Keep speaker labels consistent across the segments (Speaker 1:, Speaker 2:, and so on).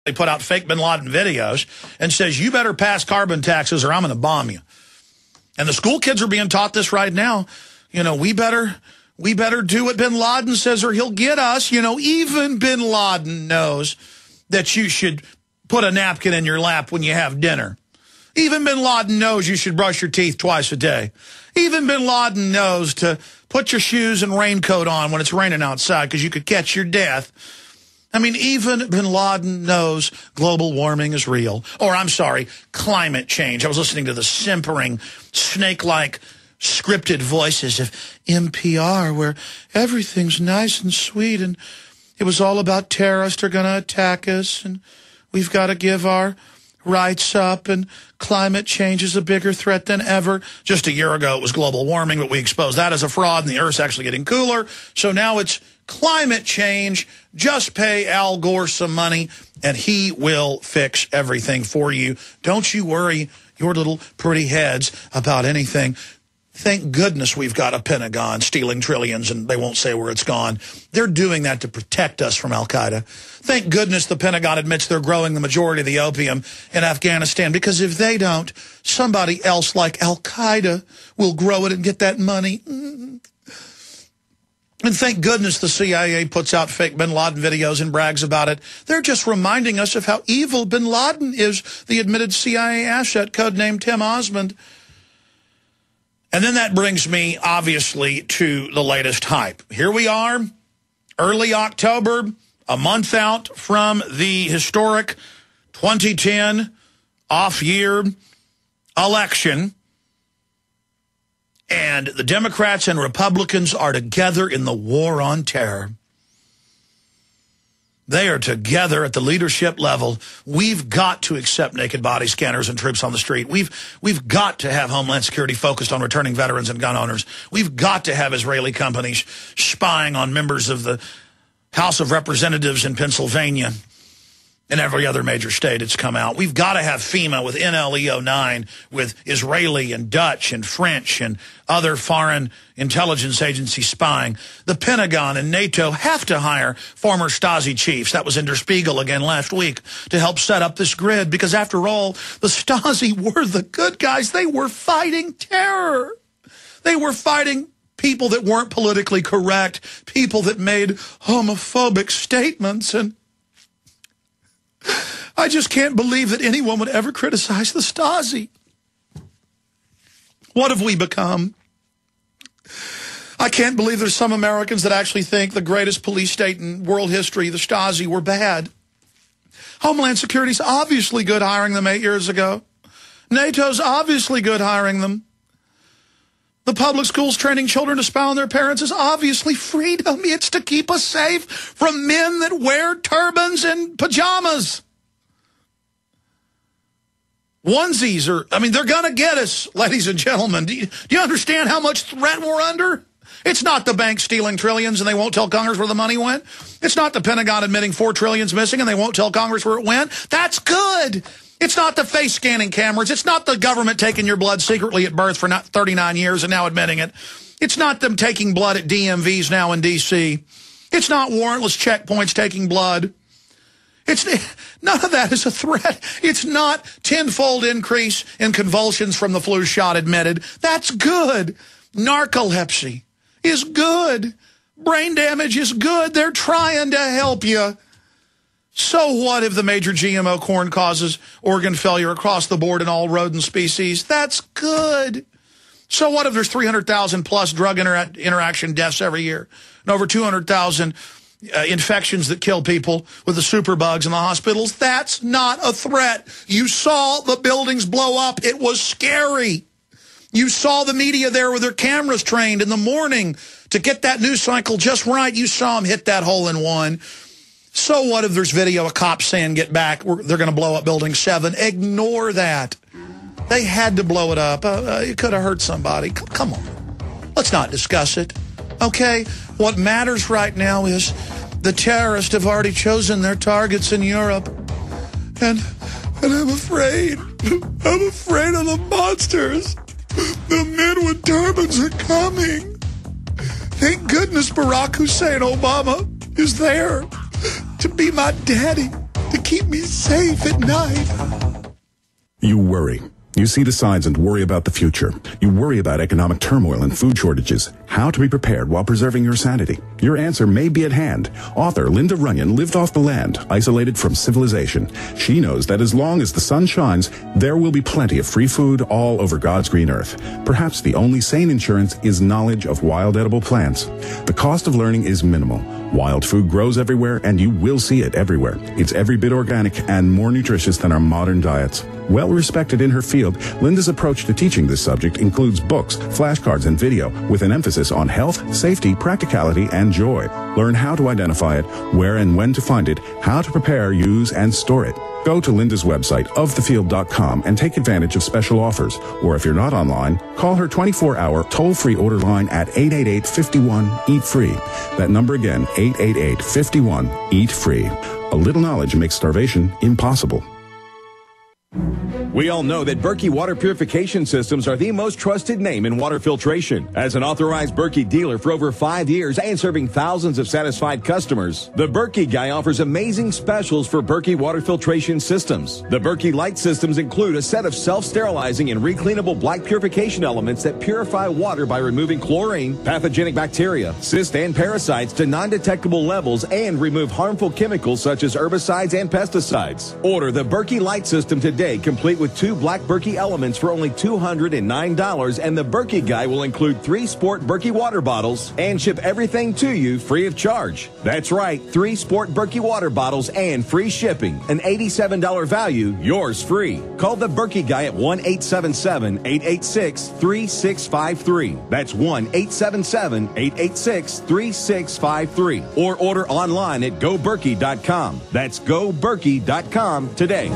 Speaker 1: They put out fake bin Laden videos and says, you better pass carbon taxes or I'm going to bomb you. And the school kids are being taught this right now. You know, we better do what bin Laden says or he'll get us. You know, even bin Laden knows that you should put a napkin in your lap when you have dinner. Even bin Laden knows you should brush your teeth twice a day. Even bin Laden knows to put your shoes and raincoat on when it's raining outside because you could catch your death. I mean, even bin Laden knows global warming is real. Or, I'm sorry, climate change. I was listening to the simpering, snake-like, scripted voices of NPR where everything's nice and sweet and it was all about terrorists are going to attack us and we've got to give our rights up and climate change is a bigger threat than ever. Just a year ago, it was global warming, but we exposed that as a fraud and the Earth's actually getting cooler. So now it's climate change. Just pay Al Gore some money and he will fix everything for you. Don't you worry your little pretty heads about anything. Thank goodness we've got a Pentagon stealing trillions and they won't say where it's gone. They're doing that to protect us from al-Qaeda. Thank goodness the Pentagon admits they're growing the majority of the opium in Afghanistan, because if they don't, somebody else like al-Qaeda will grow it and get that money. And thank goodness the CIA puts out fake bin Laden videos and brags about it. They're just reminding us of how evil bin Laden is, the admitted CIA asset, codenamed Tim Osmond. And then that brings me, obviously, to the latest hype. Here we are, early October, a month out from the historic 2010 off-year election. And the Democrats and Republicans are together in the war on terror. They are together at the leadership level. We've got to accept naked body scanners and troops on the street. We've got to have Homeland Security focused on returning veterans and gun owners. We've got to have Israeli companies spying on members of the House of Representatives in Pennsylvania and every other major state it's come out. We've got to have FEMA with NLE-09, with Israeli and Dutch and French and other foreign intelligence agencies spying. The Pentagon and NATO have to hire former Stasi chiefs. That was in Der Spiegel again last week to help set up this grid, because after all, the Stasi were the good guys. They were fighting terror. They were fighting people that weren't politically correct, people that made homophobic statements, and I just can't believe that anyone would ever criticize the Stasi. What have we become? I can't believe there's some Americans that actually think the greatest police state in world history, the Stasi, were bad. Homeland Security's obviously good hiring them 8 years ago. NATO's obviously good hiring them. The public schools training children to spy on their parents is obviously freedom. It's to keep us safe from men that wear turbans and pajamas. Onesies are, I mean, they're going to get us, ladies and gentlemen. Do you understand how much threat we're under? It's not the bank stealing trillions and they won't tell Congress where the money went. It's not the Pentagon admitting $4 trillion missing and they won't tell Congress where it went. That's good. It's not the face scanning cameras. It's not the government taking your blood secretly at birth for 39 years and now admitting it. It's not them taking blood at DMVs now in D.C. It's not warrantless checkpoints taking blood. None of that is a threat. It's not tenfold increase in convulsions from the flu shot admitted. That's good. Narcolepsy is good. Brain damage is good. They're trying to help you. So what if the major GMO corn causes organ failure across the board in all rodent species? That's good. So what if there's 300,000 plus drug interaction deaths every year and over 200,000 infections that kill people with the superbugs in the hospitals? That's not a threat. You saw the buildings blow up. It was scary. You saw the media there with their cameras trained in the morning to get that news cycle just right. You saw them hit that hole in one. So what if there's video of cops saying, get back, they're going to blow up Building 7? Ignore that. They had to blow it up. It could have hurt somebody. Come on. Let's not discuss it. Okay? What matters right now is the terrorists have already chosen their targets in Europe. And I'm afraid. I'm afraid of the monsters. The men with turbans are coming. Thank goodness Barack Hussein Obama is there to be my daddy. to keep me safe at night.
Speaker 2: You worry. You see the signs and worry about the future. You worry about economic turmoil and food shortages. How to be prepared while preserving your sanity. Your answer may be at hand. Author Linda Runyon lived off the land, isolated from civilization. She knows that as long as the sun shines, there will be plenty of free food all over God's green earth. Perhaps the only sane insurance is knowledge of wild edible plants. The cost of learning is minimal. Wild food grows everywhere, and you will see it everywhere. It's every bit organic and more nutritious than our modern diets. Well respected in her field, Linda's approach to teaching this subject includes books, flashcards, and video with an emphasis on health, safety, practicality, and joy. Learn how to identify it, where and when to find it, how to prepare, use, and store it. Go to Linda's website, ofthefield.com, and take advantage of special offers. Or if you're not online, call her 24-hour toll-free order line at 888-51-EAT-FREE. That number again, 888-51-EAT-FREE. A little knowledge makes starvation impossible.
Speaker 3: We all know that Berkey water purification systems are the most trusted name in water filtration. As an authorized Berkey dealer for over 5 years and serving thousands of satisfied customers, the Berkey Guy offers amazing specials for Berkey water filtration systems. The Berkey Light systems include a set of self-sterilizing and recleanable black purification elements that purify water by removing chlorine, pathogenic bacteria, cysts, and parasites to non-detectable levels and remove harmful chemicals such as herbicides and pesticides. Order the Berkey Light system today, complete with 2 black Berkey elements for only $209, and the Berkey Guy will include 3 Sport Berkey water bottles and ship everything to you free of charge. That's right, 3 Sport Berkey water bottles and free shipping. An $87 value, yours free. Call the Berkey Guy at 1-877-886-3653. That's 1-877-886-3653. Or order online at goberkey.com. That's goberkey.com today.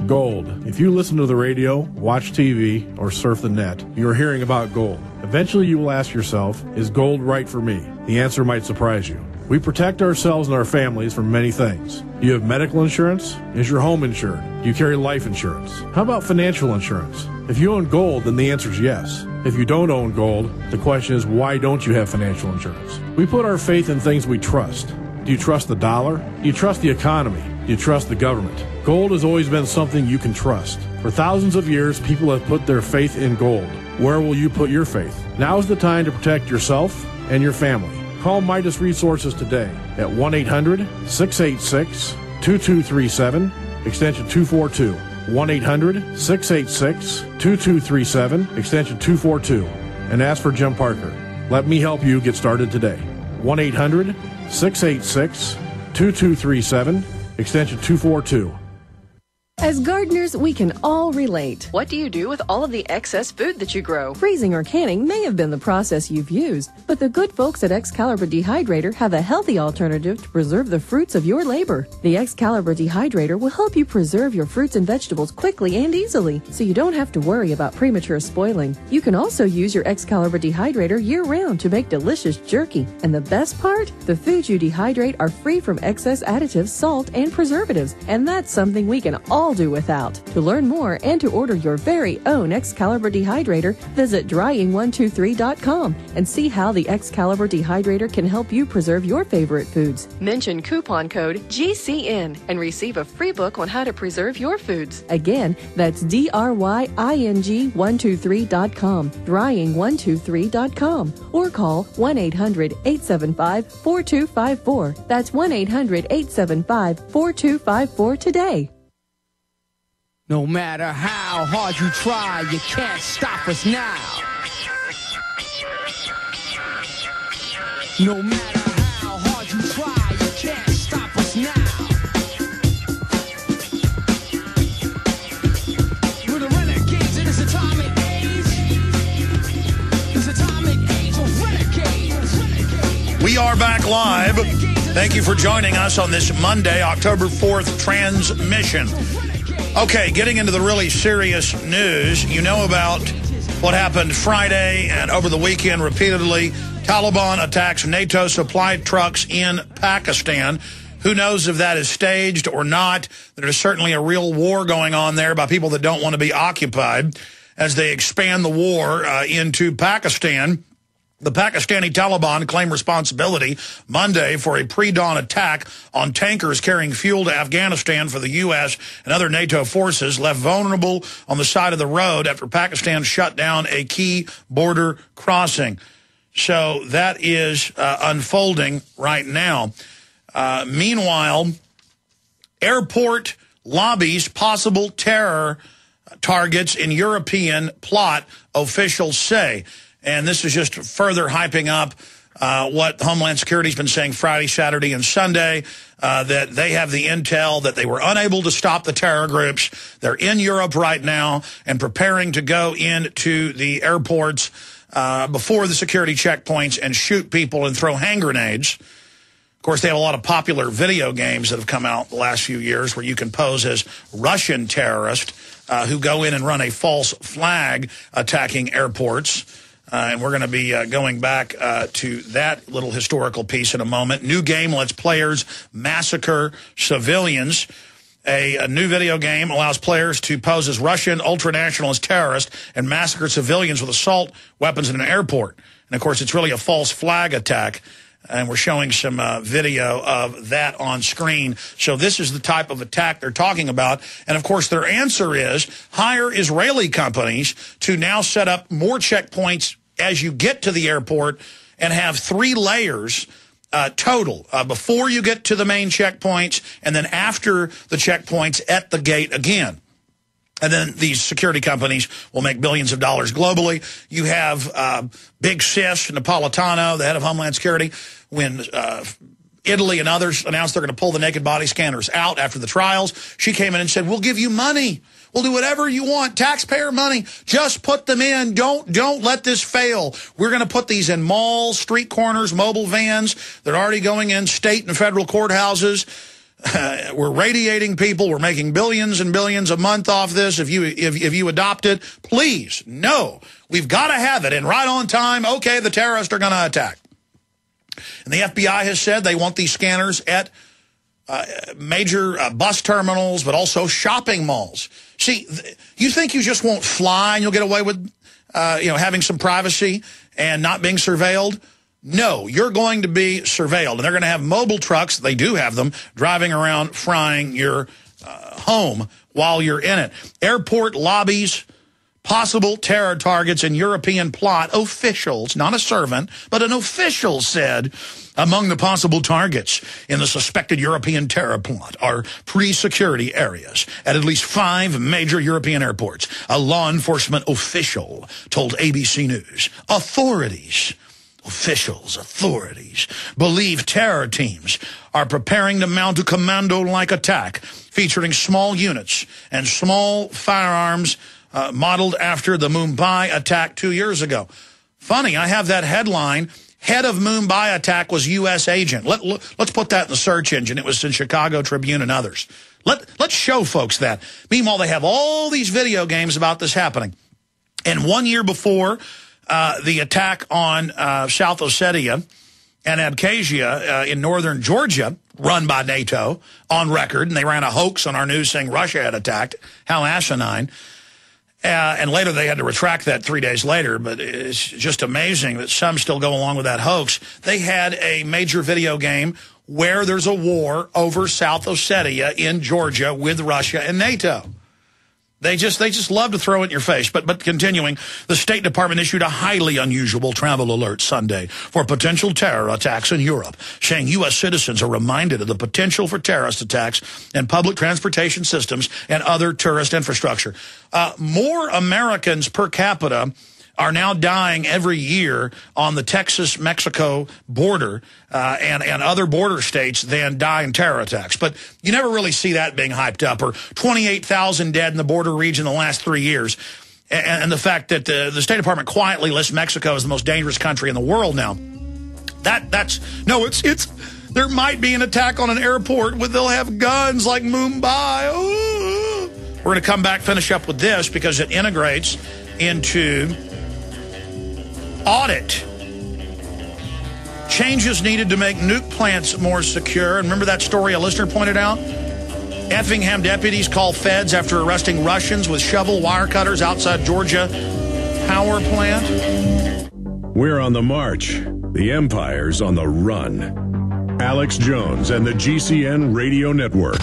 Speaker 4: Gold. If you listen to the radio, watch TV, or surf the net, you're hearing about gold. Eventually you will ask yourself, is gold right for me? The answer might surprise you. We protect ourselves and our families from many things. Do you have medical insurance? Is your home insured? Do you carry life insurance? How about financial insurance? If you own gold, then the answer is yes. If you don't own gold, the question is, why don't you have financial insurance? We put our faith in things we trust. Do you trust the dollar? Do you trust the economy? Do you trust the government? Gold has always been something you can trust. For thousands of years, people have put their faith in gold. Where will you put your faith? Now is the time to protect yourself and your family. Call Midas Resources today at 1-800-686-2237, extension 242. 1-800-686-2237, extension 242. And ask for Jim Parker. Let me help you get started today. 1-800-686-2237, extension 242.
Speaker 5: As gardeners, we can all relate.
Speaker 6: What do you do with all of the excess food that you grow?
Speaker 5: Freezing or canning may have been the process you've used, but the good folks at Excalibur Dehydrator have a healthy alternative to preserve the fruits of your labor. The Excalibur Dehydrator will help you preserve your fruits and vegetables quickly and easily, so you don't have to worry about premature spoiling. You can also use your Excalibur Dehydrator year-round to make delicious jerky. And the best part? The foods you dehydrate are free from excess additives, salt, and preservatives, and that's something we can all do without. To learn more and to order your very own Excalibur Dehydrator, visit drying123.com and see how the Excalibur Dehydrator can help you preserve your favorite foods.
Speaker 6: Mention coupon code GCN and receive a free book on how to preserve your foods.
Speaker 5: Again, that's drying123.com, drying123.com, or call 1-800-875-4254. That's 1-800-875-4254 today.
Speaker 7: No matter how hard you try, you can't stop us now. No matter how hard you try, you can't stop us now. We're the renegades in this atomic age. This atomic age of renegades.
Speaker 1: We are back live. Thank you for joining us on this Monday, October 4th transmission. Okay, getting into the really serious news, you know about what happened Friday and over the weekend repeatedly. Taliban attacks NATO supply trucks in Pakistan. Who knows if that is staged or not? There's certainly a real war going on there by people that don't want to be occupied as they expand the war into Pakistan. The Pakistani Taliban claimed responsibility Monday for a pre-dawn attack on tankers carrying fuel to Afghanistan for the U.S. and other NATO forces left vulnerable on the side of the road after Pakistan shut down a key border crossing. So that is unfolding right now. Meanwhile, airport lobbies possible terror targets in European plot, officials say. And this is just further hyping up what Homeland Security's been saying Friday, Saturday, and Sunday, that they have the intel that they were unable to stop the terror groups. They're in Europe right now and preparing to go into the airports before the security checkpoints and shoot people and throw hand grenades. Of course, they have a lot of popular video games that have come out the last few years where you can pose as Russian terrorists who go in and run a false flag attacking airports. And we're going to be going back to that little historical piece in a moment. New game lets players massacre civilians. A new video game allows players to pose as Russian ultranationalist terrorists and massacre civilians with assault weapons in an airport. And, of course, it's really a false flag attack. And we're showing some video of that on screen. So this is the type of attack they're talking about. And, of course, their answer is hire Israeli companies to now set up more checkpoints as you get to the airport and have 3 layers total before you get to the main checkpoints and then after the checkpoints at the gate again. And then these security companies will make billions of dollars globally. You have Big Sis Napolitano, the head of Homeland Security, when Italy and others announced they're going to pull the naked body scanners out after the trials. She came in and said, we'll give you money. We'll do whatever you want, taxpayer money. Just put them in. Don't let this fail. We're going to put these in malls, street corners, mobile vans. They're already going in state and federal courthouses. We're radiating people. We're making billions and billions a month off this. If you adopt it, please, no. We've got to have it. And right on time, okay, the terrorists are going to attack. And the FBI has said they want these scanners at major bus terminals, but also shopping malls. See, you think you just won't fly and you'll get away with, having some privacy and not being surveilled? No, you're going to be surveilled. And they're going to have mobile trucks, they do have them, driving around frying your home while you're in it. Airport lobbies, possible terror targets in European plot. Officials, not a servant, but an official said among the possible targets in the suspected European terror plot are pre-security areas at least 5 major European airports. A law enforcement official told ABC News. Authorities believe terror teams are preparing to mount a commando-like attack featuring small units and small firearms modeled after the Mumbai attack 2 years ago. Funny, I have that headline. Head of Mumbai attack was U.S. agent. Let's put that in the search engine. It was in Chicago Tribune and others. Let's show folks that. Meanwhile, they have all these video games about this happening. And 1 year before the attack on South Ossetia and Abkhazia in northern Georgia, run by NATO, on record, and they ran a hoax on our news saying Russia had attacked. How asinine. And later they had to retract that 3 days later, but it's just amazing that some still go along with that hoax. They had a major video game where there's a war over South Ossetia in Georgia with Russia and NATO. They just love to throw it in your face. But continuing, the State Department issued a highly unusual travel alert Sunday for potential terror attacks in Europe, saying U.S. citizens are reminded of the potential for terrorist attacks in public transportation systems and other tourist infrastructure. More Americans per capita are now dying every year on the Texas-Mexico border and other border states than die in terror attacks. But you never really see that being hyped up, or 28,000 dead in the border region in the last 3 years. And the fact that the State Department quietly lists Mexico as the most dangerous country in the world now. It's there might be an attack on an airport where they'll have guns like Mumbai. Ooh. We're going to come back, finish up with this, because it integrates into audit. Changes needed to make nuke plants more secure. And remember that story a listener pointed out? Effingham deputies call feds after arresting Russians with shovel wire cutters outside Georgia power plant.
Speaker 8: We're on the march. The Empire's on the run. Alex Jones and the GCN Radio Network.